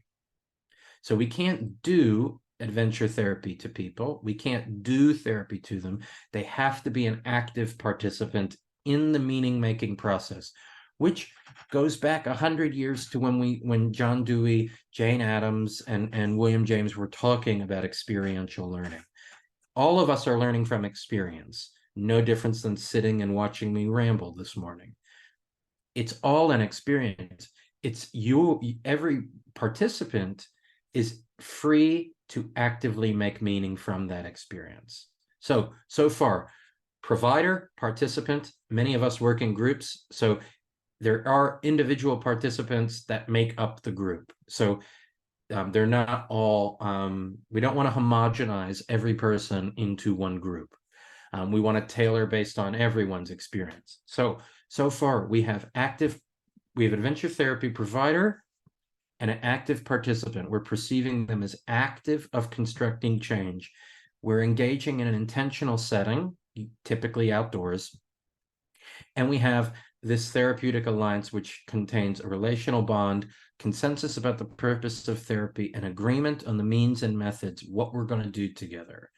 So we can't do adventure therapy to people. We can't do therapy to them. They have to be an active participant in the meaning-making process, which goes back 100 years to when John Dewey, Jane Addams, and William James were talking about experiential learning. All of us are learning from experience. No difference than sitting and watching me ramble this morning. It's all an experience. It's every participant is free to actively make meaning from that experience. So far, provider, participant, many of us work in groups. So there are individual participants that make up the group. So they're not all, we don't want to homogenize every person into one group. We want to tailor based on everyone's experience. So far we have adventure therapy provider and an active participant. We're perceiving them as active of constructing change. We're engaging in an intentional setting, typically outdoors. And we have this therapeutic alliance, which contains a relational bond, consensus about the purpose of therapy, and agreement on the means and methods, what we're going to do together.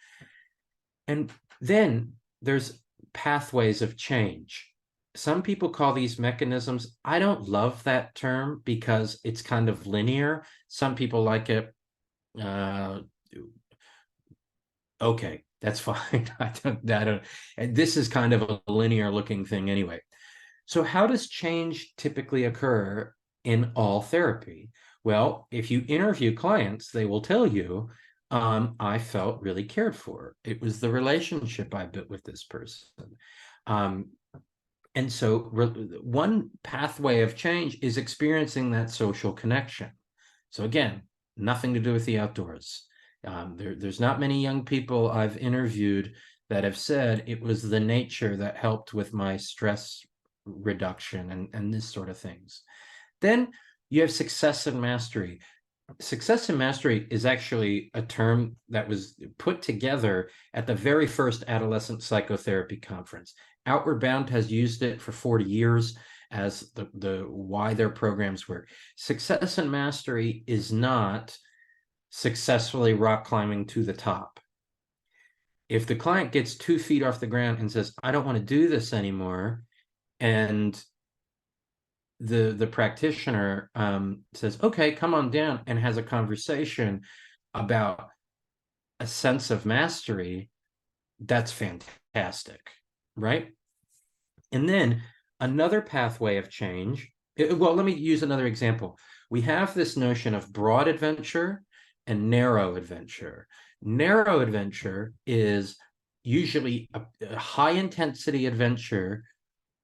And then there's pathways of change. Some people call these mechanisms. I don't love that term because it's kind of linear. Some people like it. Okay, that's fine. I don't. And this is kind of a linear looking thing anyway. So how does change typically occur in all therapy? Well, if you interview clients, they will tell you, I felt really cared for. It was the relationship I built with this person. And so one pathway of change is experiencing that social connection. So again, nothing to do with the outdoors. There's not many young people I've interviewed that have said it was the nature that helped with my stress reduction and this sort of things. Then you have success and mastery. Success and mastery is actually a term that was put together at the very first adolescent psychotherapy conference. Outward Bound has used it for 40 years as the why their programs work. Success and mastery is not successfully rock climbing to the top. If the client gets 2 feet off the ground and says, I don't want to do this anymore, and the practitioner says, okay, come on down, and has a conversation about a sense of mastery, that's fantastic, right? And then another pathway of change, well, let me use another example. We have this notion of broad adventure and narrow adventure. Narrow adventure is usually a high intensity adventure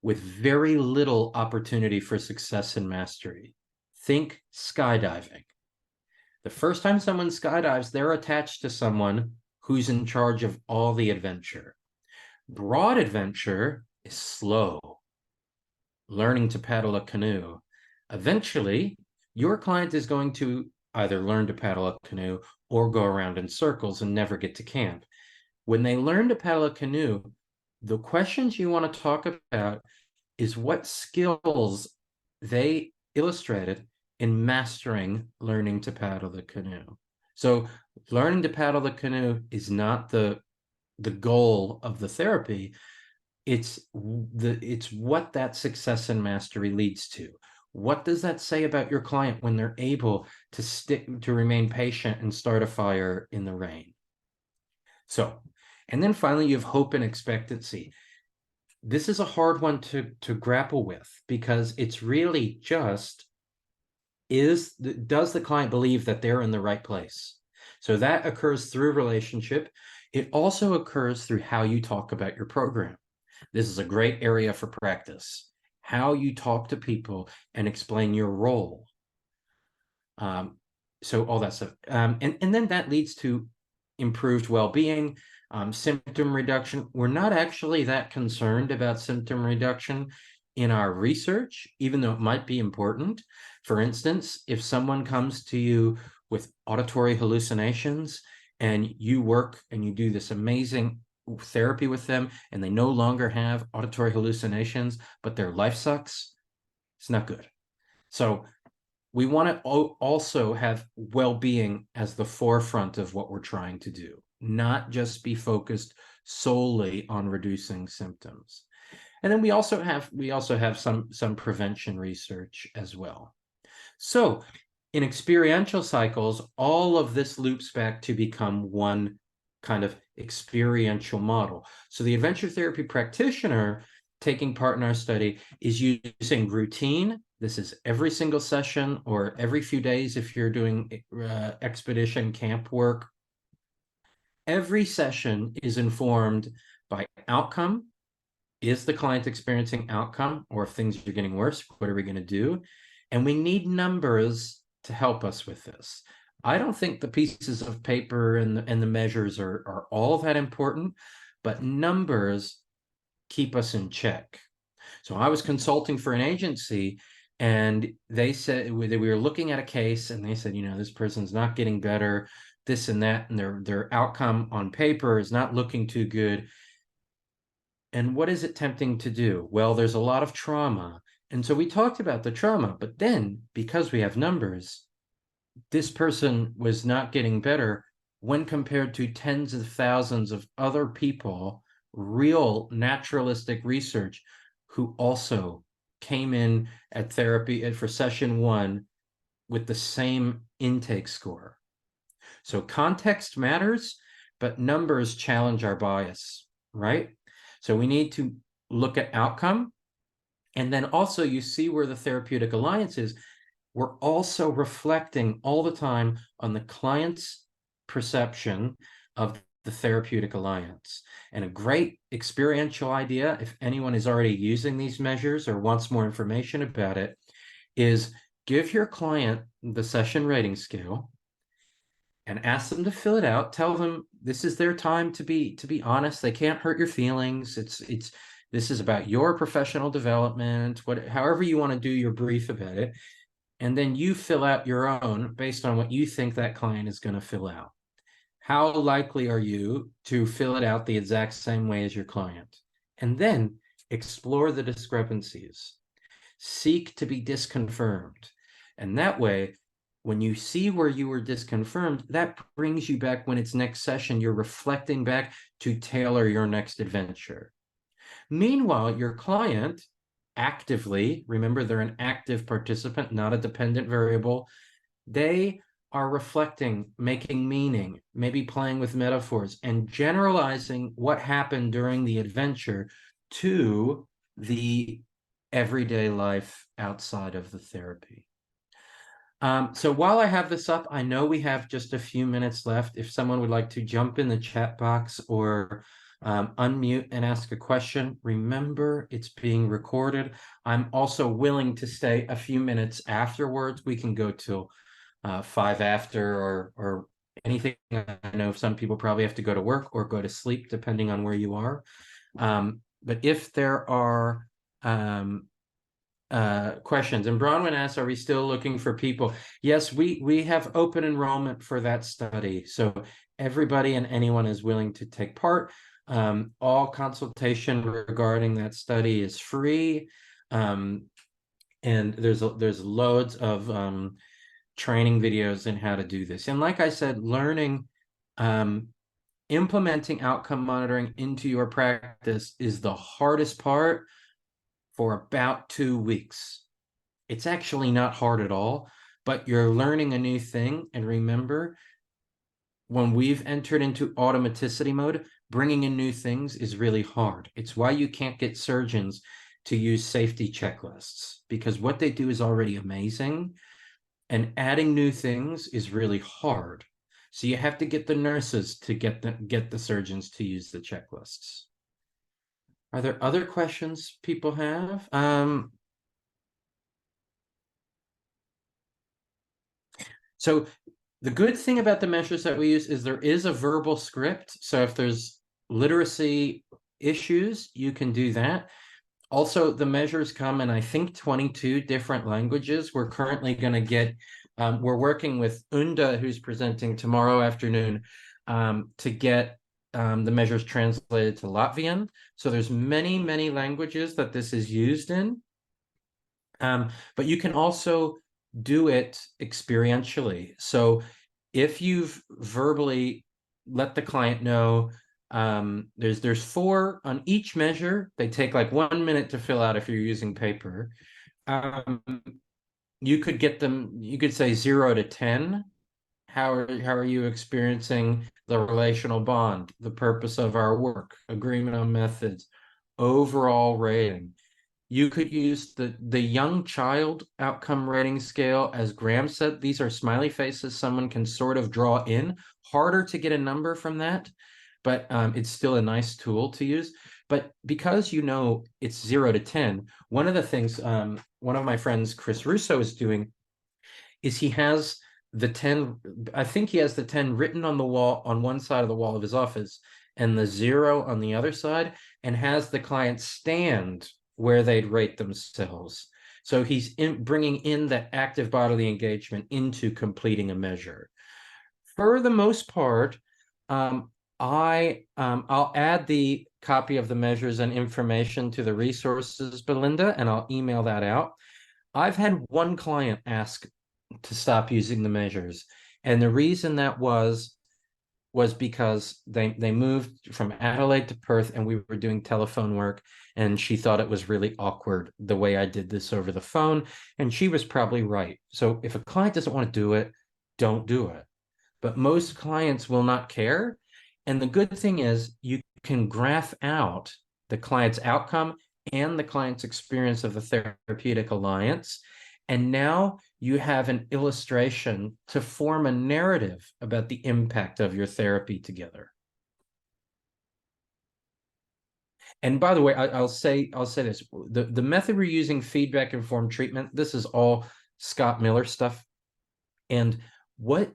with very little opportunity for success and mastery. Think skydiving. The first time someone skydives, they're attached to someone who's in charge of all the adventure. Broad adventure is slow, learning to paddle a canoe. Eventually, your client is going to either learn to paddle a canoe or go around in circles and never get to camp. When they learn to paddle a canoe, the questions you want to talk about is what skills they illustrated in mastering learning to paddle the canoe. So learning to paddle the canoe is not the goal of the therapy. It's what that success and mastery leads to. What does that say about your client when they're able to remain patient and start a fire in the rain? So, and then finally, you have hope and expectancy. This is a hard one to grapple with, because it's really just, does the client believe that they're in the right place? So that occurs through relationship. It also occurs through how you talk about your program. This is a great area for practice. How you talk to people and explain your role. So all that stuff. And then that leads to improved well-being, symptom reduction. We're not actually that concerned about symptom reduction in our research, even though it might be important. For instance, if someone comes to you with auditory hallucinations and you work and you do this amazing therapy with them and they no longer have auditory hallucinations, but their life sucks, it's not good. So we want to also have well-being as the forefront of what we're trying to do, not just be focused solely on reducing symptoms. And then we also have some prevention research as well. So in experiential cycles, all of this loops back to become one kind of experiential model. So the adventure therapy practitioner taking part in our study is using routine. This is every single session or every few days if you're doing expedition camp work. Every session is informed by outcome. Is the client experiencing outcome? Or if things are getting worse, what are we going to do? And we need numbers to help us with this. I don't think the pieces of paper and the measures are all that important, but numbers keep us in check. So I was consulting for an agency, and they said we were looking at a case, and they said, this person's not getting better, this and that, and their outcome on paper is not looking too good. And what is it tempting to do? Well, there's a lot of trauma. And so we talked about the trauma, but then because we have numbers, this person was not getting better when compared to tens of thousands of other people, real naturalistic research, who also came in at therapy for session 1 with the same intake score. So context matters, but numbers challenge our bias, right? So we need to look at outcome. And then also you see where the therapeutic alliance is. We're also reflecting all the time on the client's perception of the therapeutic alliance. And a great experiential idea, if anyone is already using these measures or wants more information about it, is give your client the session rating scale and ask them to fill it out. Tell them this is their time to be honest. They can't hurt your feelings. This is about your professional development, however you want to do your brief about it. and then you fill out your own based on what you think that client is going to fill out. How likely are you to fill it out the exact same way as your client? And then explore the discrepancies. Seek to be disconfirmed. And that way, when you see where you were disconfirmed, that brings you back when it's next session, you're reflecting back to tailor your next adventure. Meanwhile, your client actively, remember they're an active participant, not a dependent variable, they are reflecting, making meaning, maybe playing with metaphors, and generalizing what happened during the adventure to the everyday life outside of the therapy. So while I have this up, I know we have just a few minutes left. If someone would like to jump in the chat box or unmute and ask a question, remember it's being recorded. I'm also willing to stay a few minutes afterwards. We can go till 5 after or anything. I know some people probably have to go to work or go to sleep depending on where you are. But if there are questions, and Bronwyn asks, are we still looking for people? Yes, we have open enrollment for that study. So everybody and anyone is willing to take part. All consultation regarding that study is free. And there's loads of training videos in how to do this. And like I said, learning, implementing outcome monitoring into your practice is the hardest part for about 2 weeks. It's actually not hard at all, but you're learning a new thing. And remember, when we've entered into automaticity mode, bringing in new things is really hard. It's why you can't get surgeons to use safety checklists, because what they do is already amazing. And adding new things is really hard. So you have to get the nurses to get the surgeons to use the checklists. Are there other questions people have? So the good thing about the measures that we use is there is a verbal script. So if there's literacy issues, you can do that. Also, the measures come in, I think, 22 different languages. We're currently going to get, we're working with Unda, who's presenting tomorrow afternoon, to get the measures translated to Latvian. So there's many, many languages that this is used in. But you can also do it experientially. So if you've verbally let the client know, there's 4 on each measure. They take like 1 minute to fill out if you're using paper. You could get them, you could say 0 to 10. How are you experiencing the relational bond, the purpose of our work, agreement on methods, overall rating? You could use the young child outcome rating scale. As Graham said, these are smiley faces someone can sort of draw in. Harder to get a number from that, but it's still a nice tool to use. But because you know it's 0 to 10, one of the things one of my friends, Chris Russo, is doing is he has the 10, I think he has the 10 written on the wall on one side of the wall of his office and the 0 on the other side, and has the client stand where they'd rate themselves. So he's bringing in that active bodily engagement into completing a measure. For the most part, I'll add the copy of the measures and information to the resources, Belinda, and I'll email that out. I've had one client ask to stop using the measures, and the reason that was because they moved from Adelaide to Perth, and we were doing telephone work, and she thought it was really awkward the way I did this over the phone, and she was probably right. So if a client doesn't want to do it, don't do it. But most clients will not care. And the good thing is you can graph out the client's outcome and the client's experience of the therapeutic alliance. And now you have an illustration to form a narrative about the impact of your therapy together. And by the way, I'll say this: the method we're using, feedback informed treatment, this is all Scott Miller stuff. And what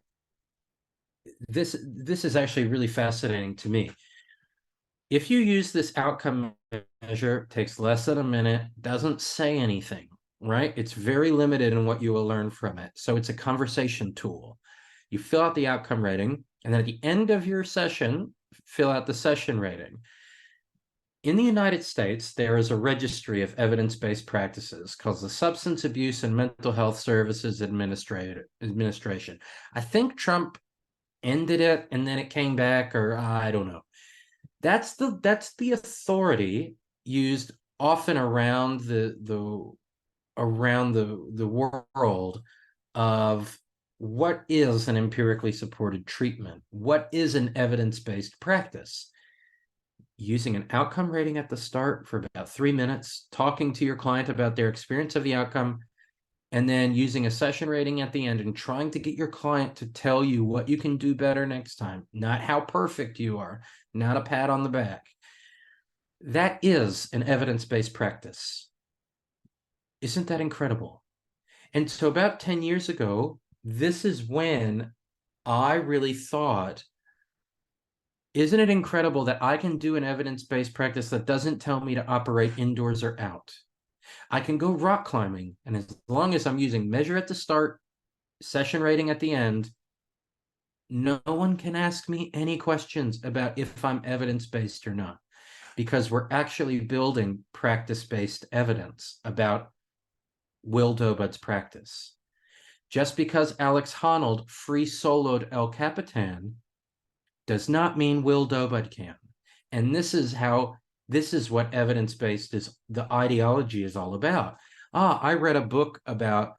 this is actually really fascinating to me. If you use this outcome measure, it takes less than a minute, doesn't say anything. right? It's very limited in what you will learn from it. So it's a conversation tool. You fill out the outcome rating, and then at the end of your session, fill out the session rating. In the United States, there is a registry of evidence-based practices called the Substance Abuse and Mental Health Services Administration. I think Trump ended it and then it came back, or I don't know. That's the authority used often around the world of what is an empirically supported treatment, what is an evidence-based practice. Using an outcome rating at the start for about 3 minutes, talking to your client about their experience of the outcome, and then using a session rating at the end and trying to get your client to tell you what you can do better next time, not how perfect you are, not a pat on the back. That is an evidence-based practice. Isn't that incredible? And so about 10 years ago, this is when I really thought, isn't it incredible that I can do an evidence-based practice that doesn't tell me to operate indoors or out? I can go rock climbing, and as long as I'm using measure at the start, session rating at the end, no one can ask me any questions about if I'm evidence-based or not, because we're actually building practice-based evidence about Will Dobud's practice. Just because Alex Honnold free soloed El Capitan does not mean Will Dobud can. And this is what evidence-based is, the ideology is all about. I read a book about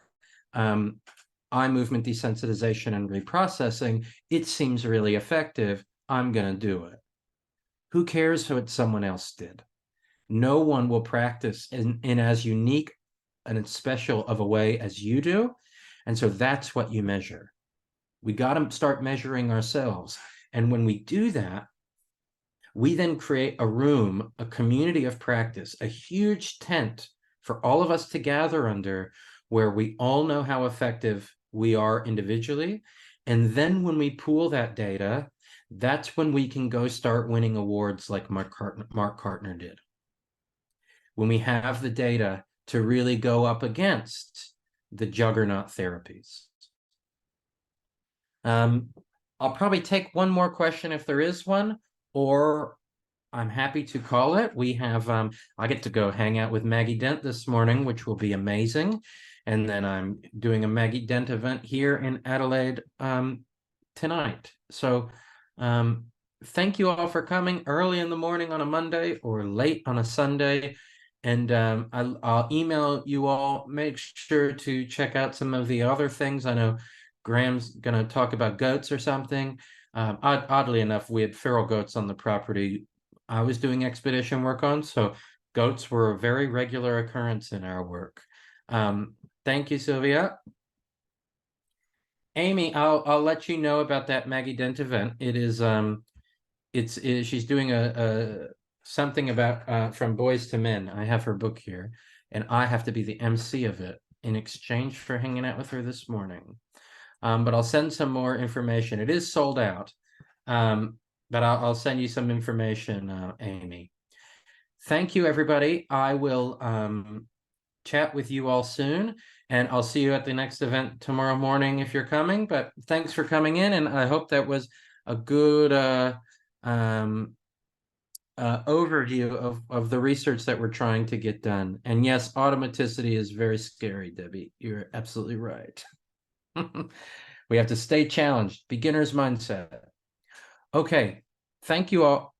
eye movement desensitization and reprocessing. It seems really effective. I'm going to do it. Who cares what someone else did? No one will practice in as unique and special of a way as you do. And so that's what you measure. We got to start measuring ourselves. And when we do that, we then create a room, a community of practice, a huge tent for all of us to gather under, where we all know how effective we are individually. And then when we pool that data, that's when we can go start winning awards like Mark Cartner did. When we have the data to really go up against the juggernaut therapies. I'll probably take one more question if there is one, or I'm happy to call it. We have, I get to go hang out with Maggie Dent this morning, which will be amazing. And then I'm doing a Maggie Dent event here in Adelaide tonight. So thank you all for coming early in the morning on a Monday or late on a Sunday. And I'll email you all. Make sure to check out some of the other things. I know Graham's going to talk about goats or something. Oddly enough, we had feral goats on the property I was doing expedition work on, so goats were a very regular occurrence in our work. Thank you, Sylvia. Amy, I'll let you know about that Maggie Dent event. It is she's doing a something about from boys to men. I have her book here, and I have to be the MC of it in exchange for hanging out with her this morning. But I'll send some more information. It is sold out, but I'll send you some information, Amy. Thank you, everybody. I will chat with you all soon, and I'll see you at the next event tomorrow morning if you're coming. But thanks for coming in, and I hope that was a good overview of the research that we're trying to get done. And yes, automaticity is very scary, Debbie. You're absolutely right. We have to stay challenged. Beginner's mindset. Okay. Thank you all.